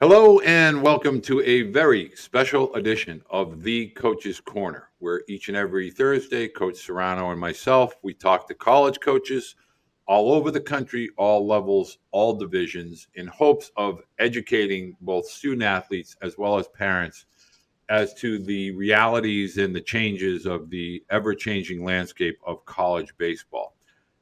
Hello and welcome to a very special edition of the Coach's Corner, where each and every Thursday, Coach Serrano and myself, we talk to college coaches all over the country, all levels, all divisions, in hopes of educating both student athletes as well as parents as to the realities and the changes of the ever-changing landscape of college baseball.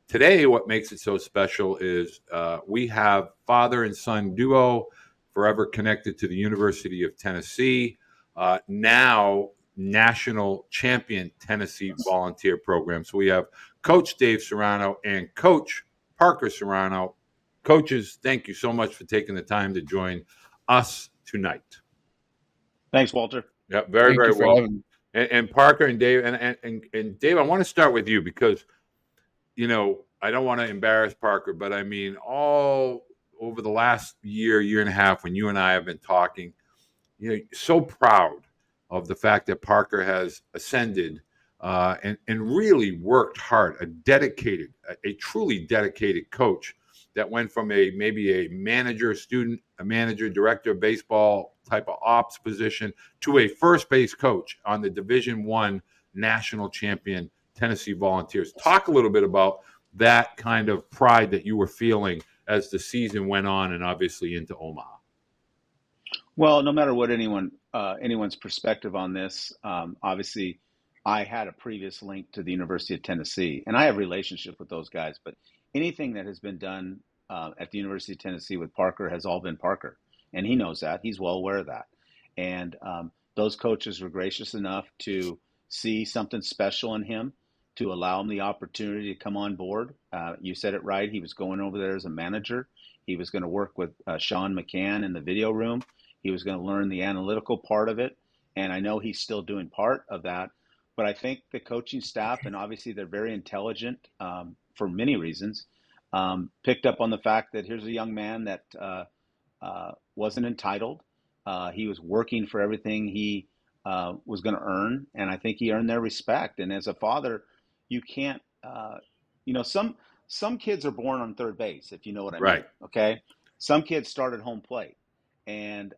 Today, what makes it so special is we have father and son duo, forever connected to the University of Tennessee, now national champion Tennessee volunteer program. So we have Coach Dave Serrano and Coach Parker Serrano. Coaches, thank you so much for taking the time to join us tonight. Thanks, Walter. Yeah, very, Thank very you for well. having me. And Parker and Dave, and Dave, I want to start with you because I don't want to embarrass Parker, but I mean, all over the last year and a half, when you and I have been talking, so proud of the fact that Parker has ascended and really worked hard, a truly dedicated coach that went from maybe a manager, student, a manager, director of baseball type of ops position to a first base coach on the Division I national champion Tennessee Volunteers. Talk a little bit about that kind of pride that you were feeling as the season went on and obviously into Omaha. Well, no matter what anyone's perspective on this, obviously, I had a previous link to the University of Tennessee, and I have a relationship with those guys. But anything that has been done at the University of Tennessee with Parker has all been Parker, and he knows that. He's well aware of that. And those coaches were gracious enough to see something special in him, to allow him the opportunity to come on board. You said it right. He was going over there as a manager. He was going to work with Sean McCann in the video room. He was going to learn the analytical part of it. And I know he's still doing part of that. But I think the coaching staff, and obviously they're very intelligent for many reasons, picked up on the fact that here's a young man that wasn't entitled. He was working for everything he was going to earn. And I think he earned their respect. And as a father, you can't, some kids are born on third base, if you know what I mean. Right. Okay. Some kids start at home plate. And,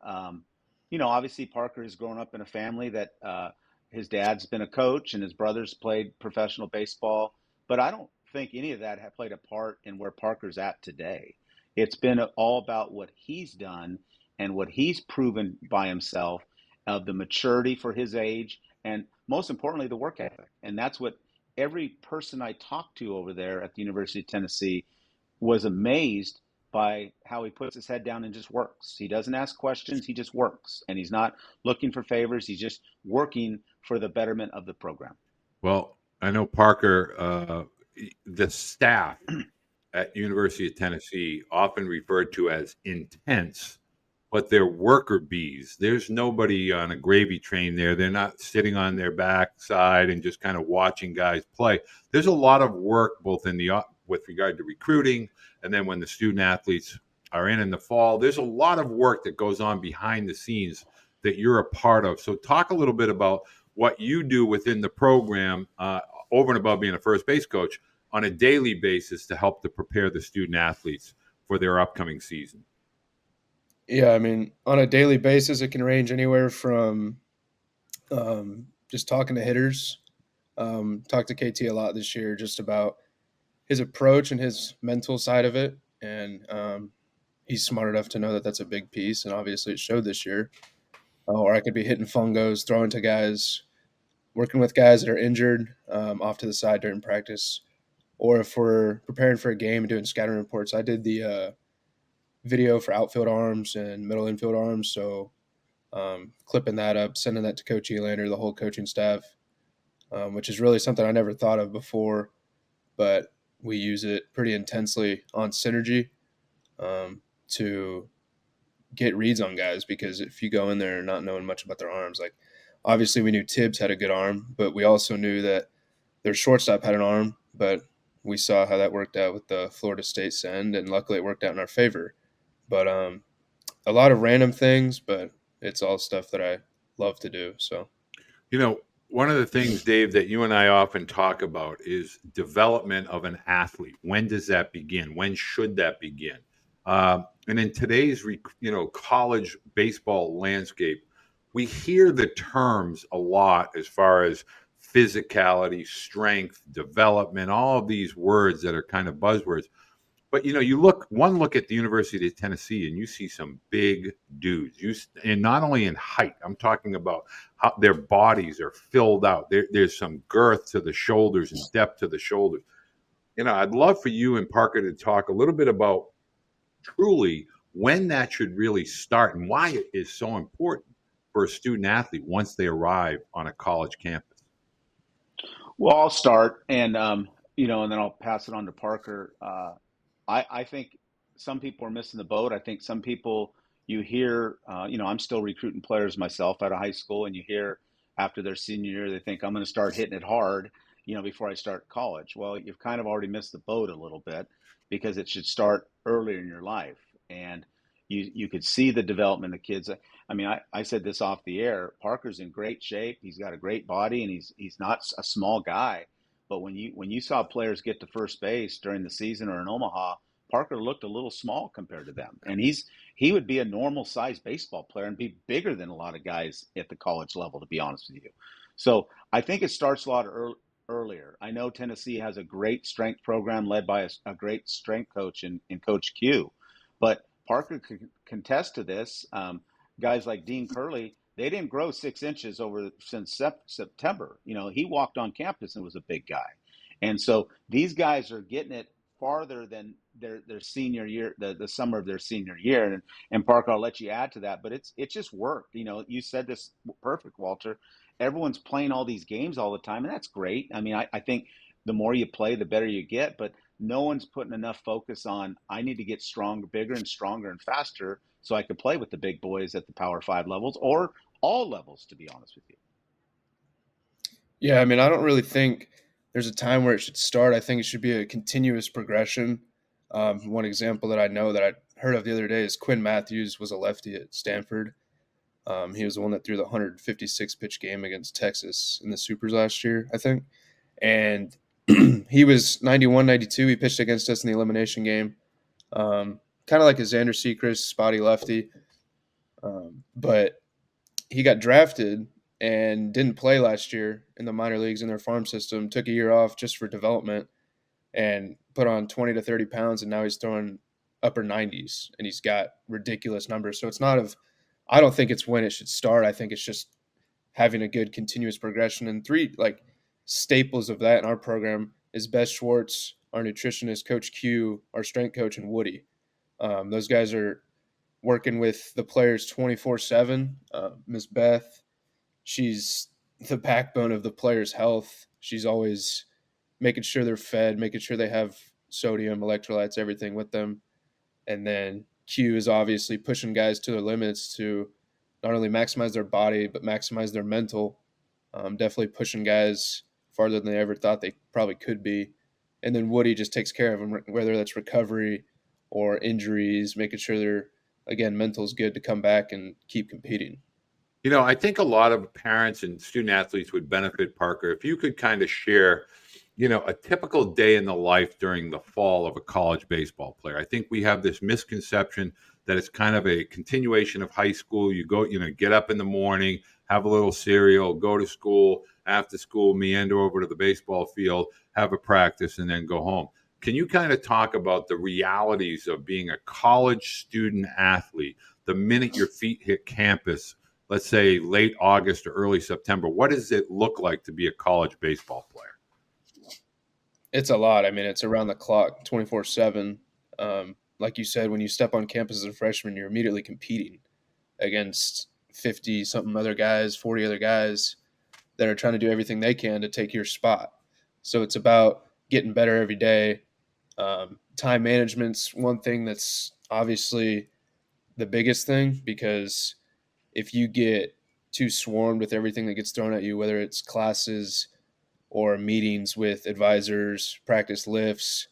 obviously Parker has grown up in a family that his dad's been a coach and his brothers played professional baseball. But I don't think any of that have played a part in where Parker's at today. It's been all about what he's done and what he's proven by himself of the maturity for his age and most importantly, the work ethic. And that's what every person I talked to over there at the University of Tennessee was amazed by how he puts his head down and just works. He doesn't ask questions, he just works. And he's not looking for favors, he's just working for the betterment of the program. Well, I know Parker, the staff at University of Tennessee often referred to as intense, but they're worker bees. There's nobody on a gravy train there. They're not sitting on their backside and just kind of watching guys play. There's a lot of work both in the with regard to recruiting, and then when the student athletes are in the fall, there's a lot of work that goes on behind the scenes that you're a part of. So talk a little bit about what you do within the program over and above being a first base coach on a daily basis to help to prepare the student athletes for their upcoming season. Yeah, I mean, on a daily basis, it can range anywhere from just talking to hitters. Talked to KT a lot this year just about his approach and his mental side of it. And he's smart enough to know that that's a big piece. And obviously it showed this year. Or I could be hitting fungos, throwing to guys, working with guys that are injured off to the side during practice. Or if we're preparing for a game and doing scouting reports, I did the video for outfield arms and middle infield arms. So clipping that up, sending that to Coach Elander, the whole coaching staff, which is really something I never thought of before, but we use it pretty intensely on Synergy to get reads on guys, because if you go in there not knowing much about their arms, like obviously we knew Tibbs had a good arm, but we also knew that their shortstop had an arm, but we saw how that worked out with the Florida State send, and luckily it worked out in our favor. But a lot of random things, but it's all stuff that I love to do. So, one of the things, Dave, that you and I often talk about is development of an athlete. When does that begin? When should that begin? And in today's, college baseball landscape, we hear the terms a lot as far as physicality, strength, development, all of these words that are kind of buzzwords. But you look at the University of Tennessee, and you see some big dudes. And not only in height, I'm talking about how their bodies are filled out. There's some girth to the shoulders and depth to the shoulders. I'd love for you and Parker to talk a little bit about truly when that should really start and why it is so important for a student athlete once they arrive on a college campus. Well, I'll start, and and then I'll pass it on to Parker. I think some people are missing the boat. I think some people you hear, I'm still recruiting players myself out of high school, and you hear after their senior year, they think I'm going to start hitting it hard, before I start college. Well, you've kind of already missed the boat a little bit because it should start earlier in your life, and you could see the development of kids. I mean, I said this off the air. Parker's in great shape. He's got a great body, and he's not a small guy. But when you saw players get to first base during the season or in Omaha, Parker looked a little small compared to them, and he would be a normal sized baseball player and be bigger than a lot of guys at the college level, to be honest with you. So I think it starts a lot earlier. I know Tennessee has a great strength program led by a great strength coach in Coach Q, but Parker could contest to this. Guys like Dean Curley, they didn't grow 6 inches since September. He walked on campus and was a big guy, and so these guys are getting it farther than their senior year, the summer of their senior year. And Parker, I'll let you add to that, but it's just work. You said this perfect, Walter. Everyone's playing all these games all the time, and that's great. I mean, I think the more you play, the better you get, but no one's putting enough focus on I need to get stronger, bigger and stronger and faster so I can play with the big boys at the Power 5 levels or all levels, to be honest with you. Yeah, I mean, I don't really think there's a time where it should start. I think it should be a continuous progression. One example that I know that I heard of the other day is Quinn Matthews was a lefty at Stanford. He was the one that threw the 156 pitch game against Texas in the Supers last year, I think. And he was 91, 92. He pitched against us in the elimination game. Kind of like a Xander Sechrist, spotty lefty. But he got drafted and didn't play last year in the minor leagues in their farm system, took a year off just for development and put on 20 to 30 pounds. And now he's throwing upper 90s and he's got ridiculous numbers. So I don't think it's when it should start. I think it's just having a good continuous progression. And three staples of that in our program is Beth Schwartz, our nutritionist, Coach Q, our strength coach, and Woody. Those guys are working with the players 24/7. Miss Beth, she's the backbone of the players' health. She's always making sure they're fed, making sure they have sodium, electrolytes, everything with them. And then Q is obviously pushing guys to their limits to not only maximize their body, but maximize their mental. Definitely pushing guys farther than they ever thought they probably could be. And then Woody just takes care of them, whether that's recovery or injuries, making sure they're, again, mental is good to come back and keep competing. I think a lot of parents and student athletes would benefit, Parker, if you could kind of share, a typical day in the life during the fall of a college baseball player. I think we have this misconception that it's kind of a continuation of high school. You go, get up in the morning, have a little cereal, go to school, after school, meander over to the baseball field, have a practice, and then go home. Can you kind of talk about the realities of being a college student athlete the minute your feet hit campus? Let's say late August or early September, what does it look like to be a college baseball player? It's a lot. I mean, it's around the clock, 24/7. Like you said, when you step on campus as a freshman, you're immediately competing against 50-something other guys, 40 other guys that are trying to do everything they can to take your spot. So it's about getting better every day. Time management's one thing that's obviously the biggest thing, because if you get too swarmed with everything that gets thrown at you, whether it's classes or meetings with advisors, practice lifts,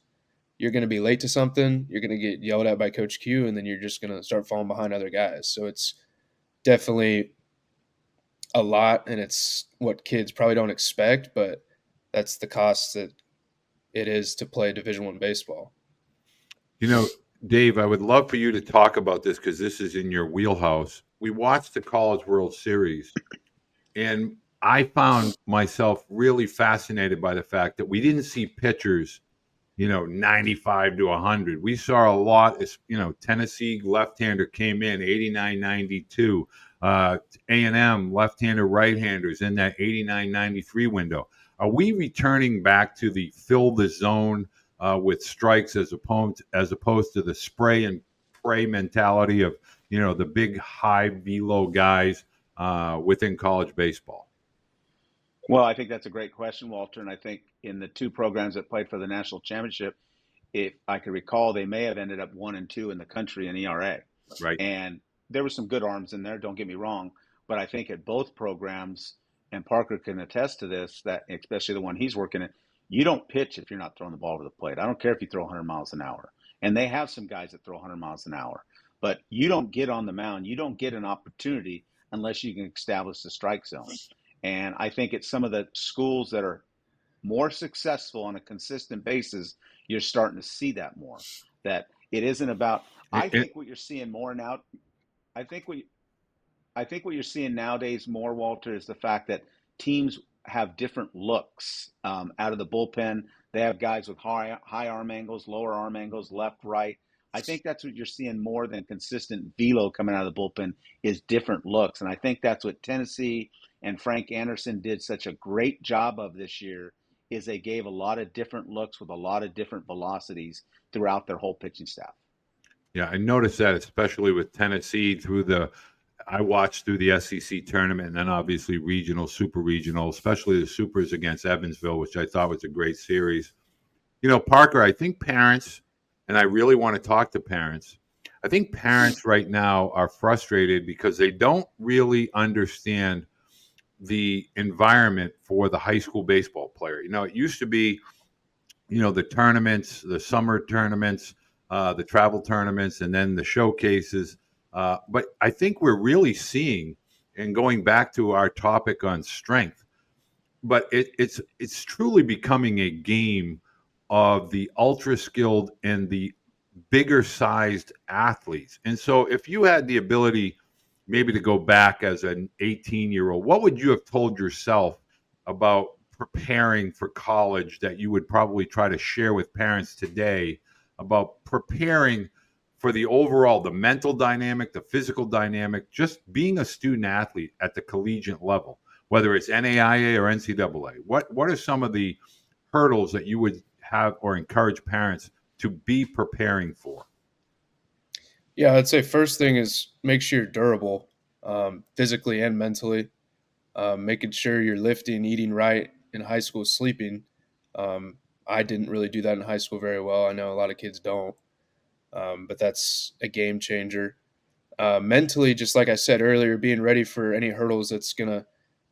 you're going to be late to something. You're going to get yelled at by Coach Q, and then you're just going to start falling behind other guys. So it's definitely a lot, and it's what kids probably don't expect, but that's the cost that it is to play Division I baseball. Dave, I would love for you to talk about this because this is in your wheelhouse. We watched the College World Series, and I found myself really fascinated by the fact that we didn't see pitchers, 95 to 100. We saw a lot. Tennessee left-hander came in 89, 92. A&M left-hander, right-handers in that 89, 93 window. Are we returning back to the fill the zone with strikes as opposed to the spray and pray mentality of the big high velo guys within college baseball? Well, I think that's a great question, Walter. And I think in the two programs that played for the national championship, if I could recall, they may have ended up 1-2 in the country in ERA. Right. And there were some good arms in there, don't get me wrong. But I think at both programs, and Parker can attest to this, that especially the one he's working in, you don't pitch if you're not throwing the ball over the plate. I don't care if you throw 100 miles an hour. And they have some guys that throw 100 miles an hour. But you don't get on the mound, you don't get an opportunity unless you can establish the strike zone. And I think it's some of the schools that are more successful on a consistent basis, you're starting to see that more. That it isn't about. I It, think what you're seeing more now. I think what you're seeing nowadays more, Walter, is the fact that teams have different looks out of the bullpen. They have guys with high arm angles, lower arm angles, left, right. I think that's what you're seeing more than consistent velo coming out of the bullpen is different looks. And I think that's what Tennessee and Frank Anderson did such a great job of this year is they gave a lot of different looks with a lot of different velocities throughout their whole pitching staff. Yeah, I noticed that especially with Tennessee I watched through the SEC tournament and then obviously regional, super regional, especially the supers against Evansville, which I thought was a great series. Parker, I think parents, and I really want to talk to parents. I think parents right now are frustrated because they don't really understand the environment for the high school baseball player. It used to be the tournaments, the summer tournaments, the travel tournaments, and then the showcases. But I think we're really seeing, and going back to our topic on strength, but it's truly becoming a game of the ultra skilled and the bigger sized athletes. And so, if you had the ability maybe to go back as an 18-year-old, what would you have told yourself about preparing for college that you would probably try to share with parents today about preparing for the mental dynamic, the physical dynamic, just being a student athlete at the collegiate level, whether it's NAIA or NCAA? What are some of the hurdles that you would have or encourage parents to be preparing for? Yeah, I'd say first thing is make sure you're durable, physically and mentally. Making sure you're lifting, eating right in high school, sleeping. I didn't really do that in high school very well. I know a lot of kids don't, but that's a game changer. Mentally, just like I said earlier, being ready for any hurdles that's going to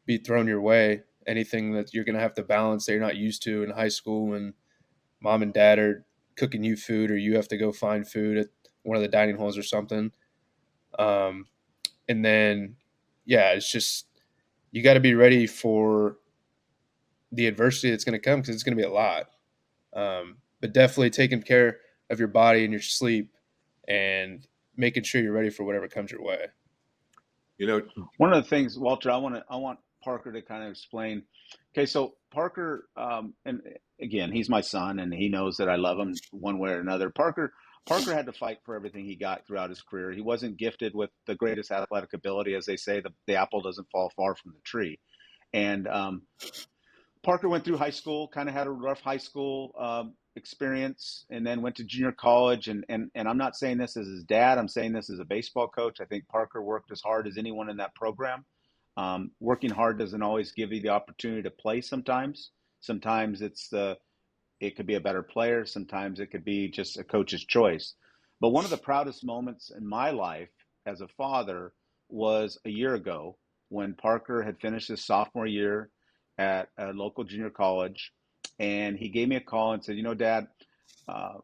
be thrown your way, anything that you're going to have to balance that you're not used to in high school when mom and dad are cooking you food or you have to go find food at one of the dining halls or something. And then, yeah, it's just you got to be ready for the adversity that's going to come because it's going to be a lot. But definitely taking care of your body and your sleep and making sure you're ready for whatever comes your way. You know, One of the things, Walter, I want Parker to kind of explain. Okay, so Parker, and again, he's my son, and he knows that I love him one way or another. Parker had to fight for everything he got throughout his career. He wasn't gifted with the greatest athletic ability, as they say. The apple doesn't fall far from the tree, and Parker went through high school, kind of had a rough high school experience, and then went to junior college. And I'm not saying this as his dad. I'm saying this as a baseball coach. I think Parker worked as hard as anyone in that program. Working hard doesn't always give you the opportunity to play. Sometimes it could be a better player. Sometimes it could be just a coach's choice. But one of the proudest moments in my life as a father was a year ago when Parker had finished his sophomore year at a local junior college. And he gave me a call and said, Dad, uh,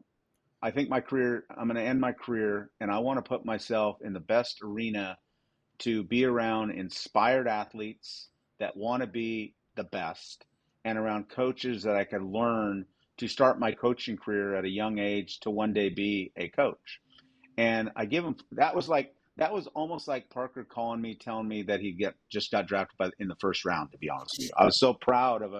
I think I'm going to end my career and I want to put myself in the best arena to be around inspired athletes that want to be the best and around coaches that I could learn to start my coaching career at a young age to one day be a coach. And I give him that was almost like Parker calling me, telling me that just got drafted in the first round. To be honest with you, I was so proud of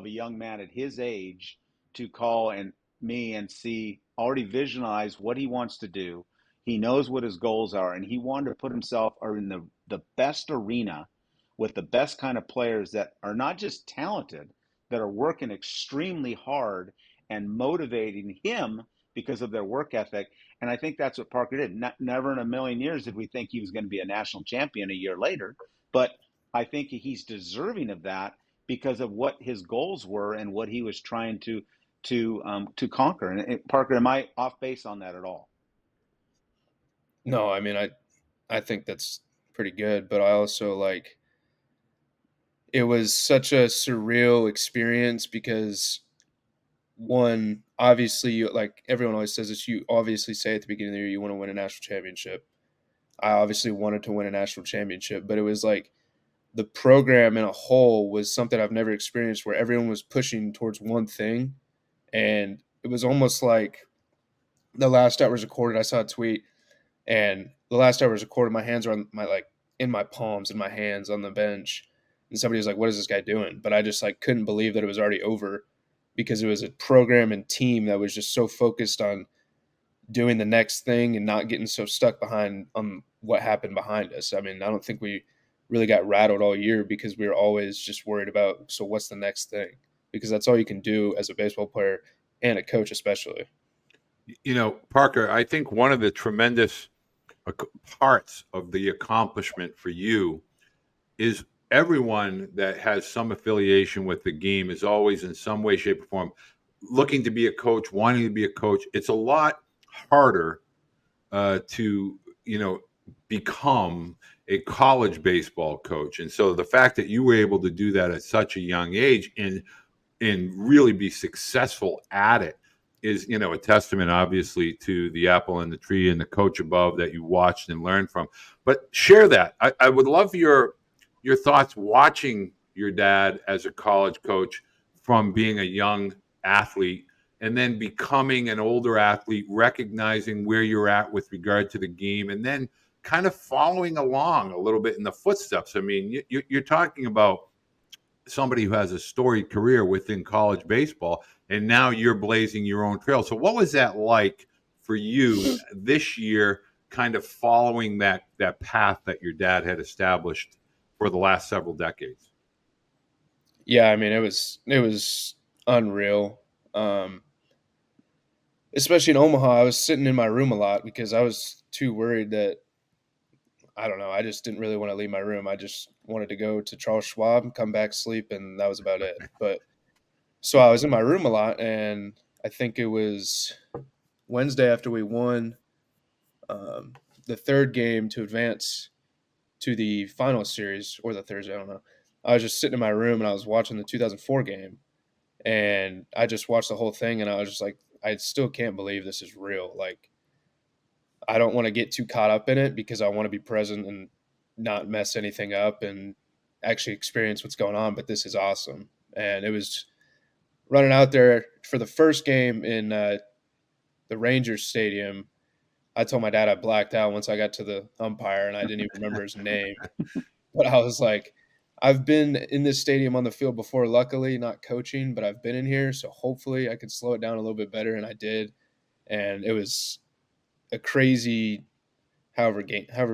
a young man at his age to call me and see already visualize what he wants to do. He knows what his goals are, and he wanted to put himself in the best arena with the best kind of players that are not just talented, that are working extremely hard and motivating him because of their work ethic. And I think that's what Parker did. Never in a million years did we think he was going to be a national champion a year later, but I think he's deserving of that because of what his goals were and what he was trying to conquer. And Parker, am I off base on that at all? No, I mean, I think that's pretty good, but I also like it was such a surreal experience because one, obviously, like everyone always says this, you obviously say at the beginning of the year you want to win a national championship. I obviously wanted to win a national championship, but it was like the program in a whole was something I've never experienced where everyone was pushing towards one thing. And it was almost like the last I was recorded, I saw a tweet, and the last I was recorded, my hands were on in my palms, in my hands on the bench. And somebody was like, what is this guy doing? But I just like couldn't believe that it was already over because it was a program and team that was just so focused on doing the next thing and not getting so stuck behind on what happened behind us. I mean, I don't think we really got rattled all year because we were always just worried about, so what's the next thing? Because that's all you can do as a baseball player and a coach especially. You know, Parker, I think one of the tremendous parts of the accomplishment for you is everyone that has some affiliation with the game is always in some way, shape, or form looking to be a coach, wanting to be a coach. It's a lot harder to, become a college baseball coach. And so the fact that you were able to do that at such a young age and really be successful at it is, a testament obviously to the apple in the tree and the coach above that you watched and learned from. But share that. I would love your thoughts watching your dad as a college coach from being a young athlete and then becoming an older athlete, recognizing where you're at with regard to the game, and then kind of following along a little bit in the footsteps. I mean, you're talking about somebody who has a storied career within college baseball, and now you're blazing your own trail. So what was that like for you this year, kind of following that path that your dad had established for the last several decades? Yeah, I mean, it was unreal. Especially in Omaha, I was sitting in my room a lot because I was too worried that, I don't know, I just didn't really want to leave my room. I just wanted to go to Charles Schwab, come back, sleep, and that was about it. But so I was in my room a lot, and I think it was Wednesday after we won the third game to advance to the final series, or the Thursday, I don't know. I was just sitting in my room and I was watching the 2004 game, and I just watched the whole thing, and I was just like, I still can't believe this is real. Like, I don't want to get too caught up in it because I want to be present and not mess anything up and actually experience what's going on. But this is awesome. And it was running out there for the first game in the Rangers Stadium. I told my dad I blacked out once I got to the umpire and I didn't even remember his name. But I was like, I've been in this stadium on the field before, luckily, not coaching, but I've been in here. So hopefully I could slow it down a little bit better. And I did. And it was a crazy however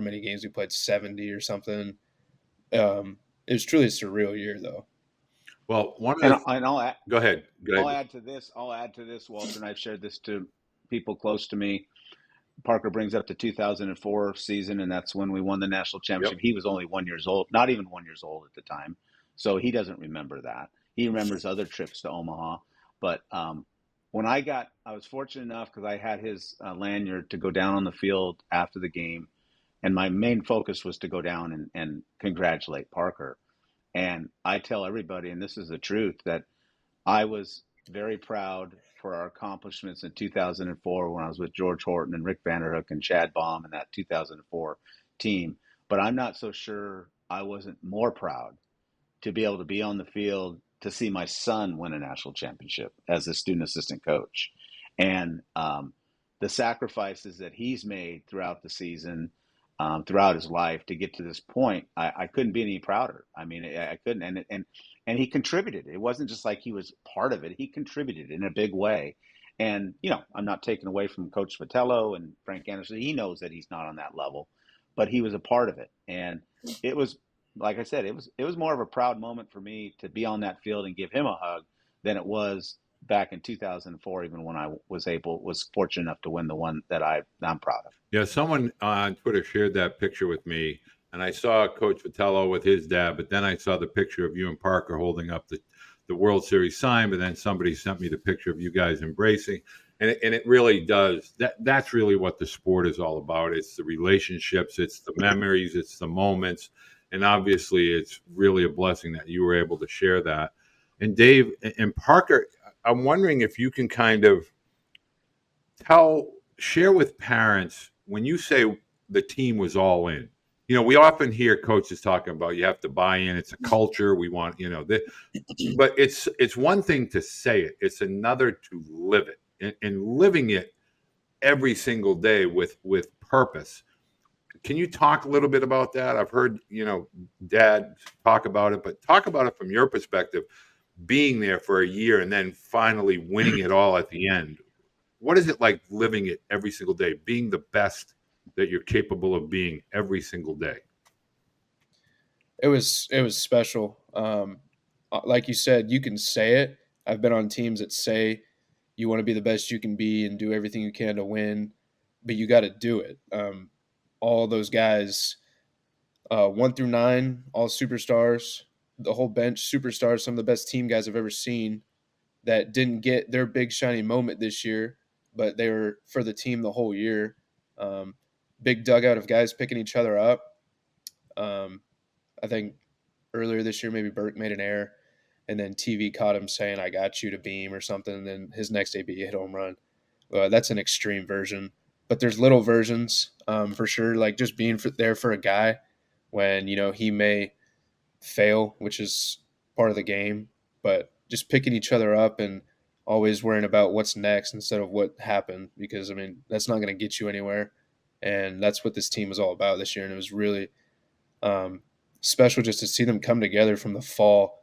many games we played, 70 or something. It was truly a surreal year, though. Well, And I'll add, go ahead. I'll add to this. Walter, and I've shared this to people close to me. Parker brings up the 2004 season, and that's when we won the national championship. Yep. He was only 1 years old, not even 1 years old at the time, so he doesn't remember that. He remembers other trips to Omaha. But when I was fortunate enough because I had his lanyard to go down on the field after the game, and my main focus was to go down and congratulate Parker. And I tell everybody, and this is the truth, that I was very proud for our accomplishments in 2004 when I was with George Horton and Rick Vanderhook and Chad Baum and that 2004 team. But I'm not so sure I wasn't more proud to be able to be on the field to see my son win a national championship as a student assistant coach. And the sacrifices that he's made throughout the season, throughout his life to get to this point, I couldn't be any prouder. I mean, I couldn't. And he contributed. It wasn't just like he was part of it. He contributed in a big way. And, I'm not taking away from Coach Vitello and Frank Anderson. He knows that he's not on that level, but he was a part of it. And it was, like I said, it was more of a proud moment for me to be on that field and give him a hug than it was back in 2004, even when I was fortunate enough to win the one that I'm proud of. Yeah, someone on Twitter shared that picture with me, and I saw Coach Vitello with his dad, but then I saw the picture of you and Parker holding up the World Series sign, but then somebody sent me the picture of you guys embracing. And it really does. That's really what the sport is all about. It's the relationships, it's the memories, it's the moments. And obviously, it's really a blessing that you were able to share that. And Dave and Parker, I'm wondering if you can kind of share with parents when you say the team was all in. We often hear coaches talking about you have to buy in. It's a culture. We want, but it's one thing to say it. It's another to live it and living it every single day with purpose. Can you talk a little bit about that? I've heard, Dad talk about it, but talk about it from your perspective, being there for a year and then finally winning it all at the end. What is it like living it every single day, being the best that you're capable of being every single day? It was special. Like you said, you can say it. I've been on teams that say you want to be the best you can be and do everything you can to win, but you got to do it. All those guys, 1 through 9, all superstars, the whole bench, superstars, some of the best team guys I've ever seen that didn't get their big shiny moment this year, but they were for the team the whole year. Big dugout of guys picking each other up. I think earlier this year, maybe Burke made an error, and then TV caught him saying, "I got you" to Beam or something, and then his next AB hit home run. That's an extreme version. But there's little versions for sure, like just being there for a guy when, he may fail, which is part of the game, but just picking each other up and always worrying about what's next instead of what happened, because, that's not going to get you anywhere. And that's what this team was all about this year. And it was really special just to see them come together from the fall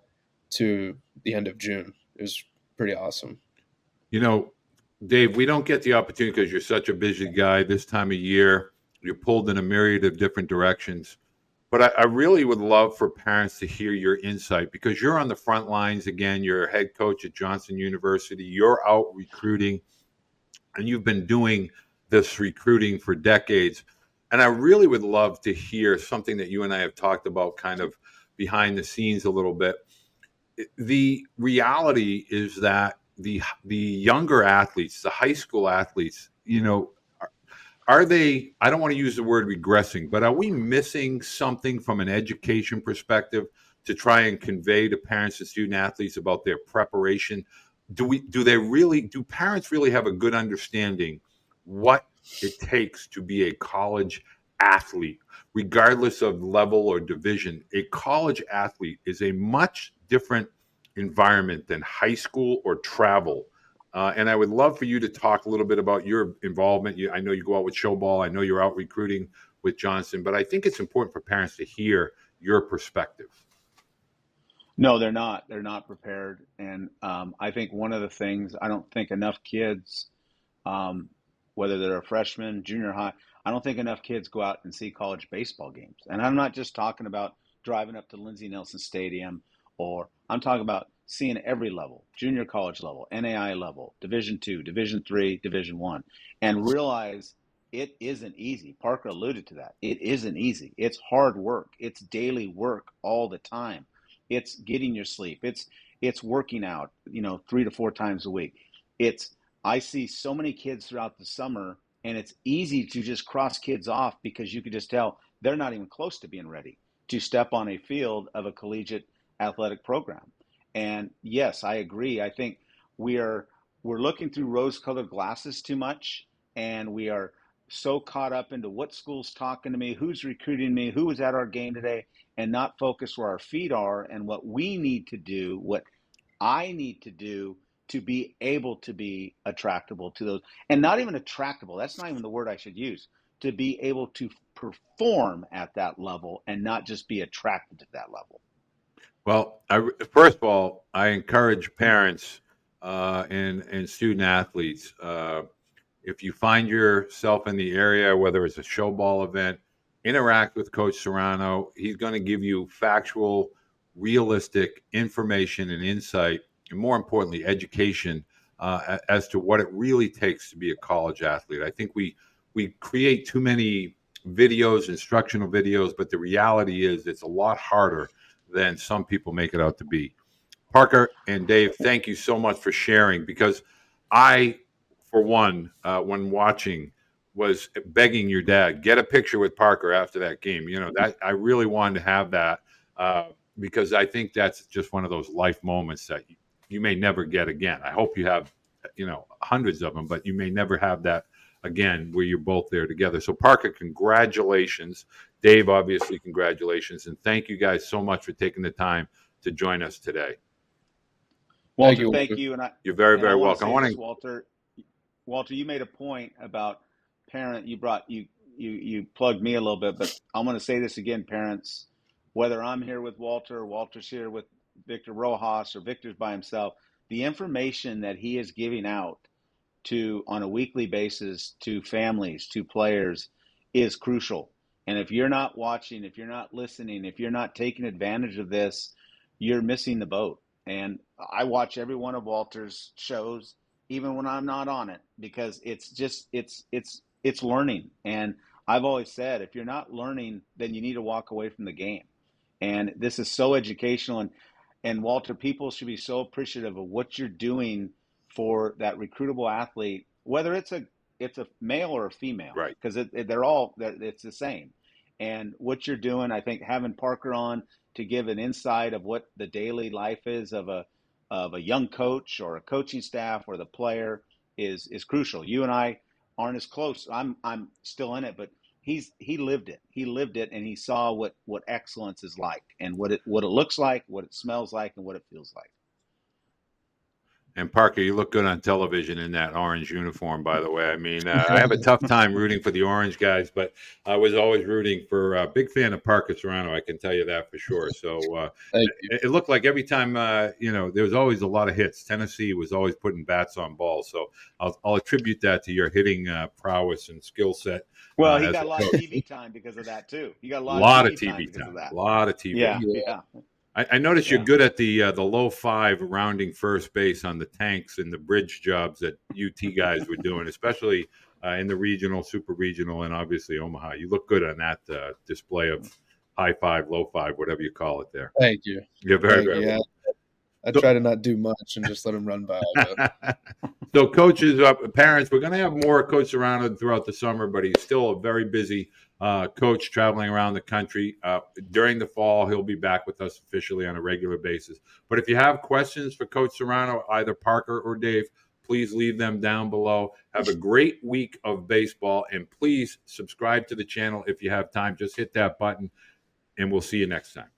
to the end of June. It was pretty awesome. Dave, we don't get the opportunity because you're such a busy guy this time of year. You're pulled in a myriad of different directions. But I really would love for parents to hear your insight because you're on the front lines again. You're a head coach at Johnson University. You're out recruiting, and you've been doing this recruiting for decades. And I really would love to hear something that you and I have talked about kind of behind the scenes a little bit. The reality is that the younger athletes, the high school athletes, are they, I don't want to use the word regressing, but are we missing something from an education perspective to try and convey to parents and student athletes about their preparation? Do parents really have a good understanding what it takes to be a college athlete, regardless of level or division? A college athlete is a much different environment than high school or travel. And I would love for you to talk a little bit about your involvement. I know you go out with Showball. I know you're out recruiting with Johnson, but I think it's important for parents to hear your perspective. No, they're not. They're not prepared. And I think one of the things, I don't think enough kids, um, whether they're a freshman, junior high, I don't think enough kids go out and see college baseball games. And I'm not just talking about driving up to Lindsey Nelson Stadium, or I'm talking about seeing every level, junior college level, NAI level, Division two, Division three, Division one, and realize it isn't easy. Parker alluded to that. It isn't easy. It's hard work. It's daily work all the time. It's getting your sleep. It's working out, 3 to 4 times a week. I see so many kids throughout the summer, and it's easy to just cross kids off because you could just tell they're not even close to being ready to step on a field of a collegiate athletic program. And yes, I agree. I think we're looking through rose-colored glasses too much, and we are so caught up into what school's talking to me, who's recruiting me, who was at our game today, and not focus where our feet are and what we need to do, what I need to do to be able to be attractable to those, and not even attractable. That's not even the word I should use. To be able to perform at that level and not just be attracted to that level. Well, first of all, I encourage parents and student athletes. If you find yourself in the area, whether it's a show ball event, interact with Coach Serrano. He's going to give you factual, realistic information and insight, and more importantly, education as to what it really takes to be a college athlete. I think we create too many videos, instructional videos, but the reality is it's a lot harder than some people make it out to be. Parker and Dave, thank you so much for sharing, because I, for one, when watching, was begging your dad, get a picture with Parker after that game. You know, that I really wanted to have that because I think that's just one of those life moments that you may never get again. I hope you have, you know, hundreds of them, but you may never have that again where you're both there together. So Parker, congratulations. Dave, obviously, congratulations. And thank you guys so much for taking the time to join us today. Walter, thank you. You're very, very welcome. welcome. Walter, you made a point about parent. You plugged me a little bit, but I'm going to say this again, parents. Whether I'm here with Walter, or Walter's here with Victor Rojas, or Victor's by himself, the information that he is giving out on a weekly basis to families, to players, is crucial. And if you're not watching, if you're not listening, if you're not taking advantage of this, you're missing the boat. And I watch every one of Walter's shows, even when I'm not on it, because it's learning. And I've always said, if you're not learning, then you need to walk away from the game. And this is so educational. And Walter, people should be so appreciative of what you're doing for that recruitable athlete, whether it's a male or a female, right? Because it's the same. And what you're doing, I think, having Parker on to give an insight of what the daily life is of a young coach or a coaching staff or the player is crucial. You and I aren't as close. I'm still in it, but he lived it. He lived it, and he saw what excellence is like, and what it looks like, what it smells like, and what it feels like. And Parker, you look good on television in that orange uniform, by the way. I mean, I have a tough time rooting for the orange guys, but I was always rooting for a big fan of Parker Serrano. I can tell you that for sure. So it looked like every time, there was always a lot of hits. Tennessee was always putting bats on balls. So I'll attribute that to your hitting prowess and skill set. Well, he got a lot of TV time because of that, too. He got a lot of of TV TV because of that. A lot of TV. Yeah. I noticed you're good at the low five rounding first base on the tanks and the bridge jobs that UT guys were doing, especially in the regional, super regional, and obviously Omaha. You look good on that display of high five, low five, whatever you call it there. Thank you. You're very, very well. I try to not do much and just let them run by. So coaches, parents, we're going to have more Coach Serrano throughout the summer, but he's still a very busy coach traveling around the country. During the fall, he'll be back with us officially on a regular basis. But if you have questions for Coach Serrano, either Parker or Dave, please leave them down below. Have a great week of baseball, and please subscribe to the channel if you have time. Just hit that button, and we'll see you next time.